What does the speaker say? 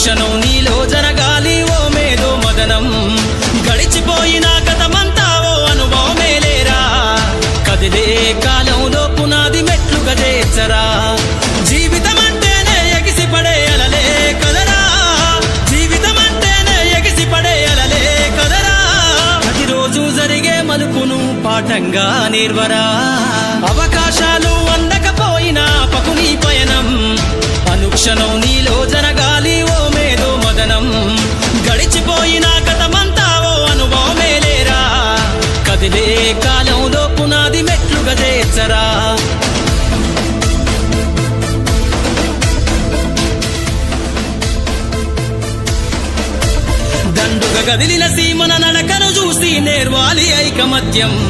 అనుక్షణం నీలో జరగాలి ఓ మేధో మదనం గడిచిపోయిన గతమంతా ఓ అనుభవమేలేరా కదిలే కాలంలో పునాది మెట్లు గజేచ్చరా జీవితం అంటేనే ఎగిసిపడే అలలే కదరా జీవితం అంటేనే ఎగిసిపడే అలలే కదరా ప్రతిరోజు జరిగే మలుపును పాఠంగా నేర్వరా అవకాశాలు అందకపోయినా పకుని పయనం అనుక్షణం నీలో జరగాలి ఓ మేధో మదనం గడిచిపోయిన గతమంతా ఓ అనుభవమేలేరా కదిలే కాలంలో పునాది మెట్లు గజేచ్చరా దండుగ గదిలిన సీమన నడకను చూసి నేర్వాలి ఐకమత్యం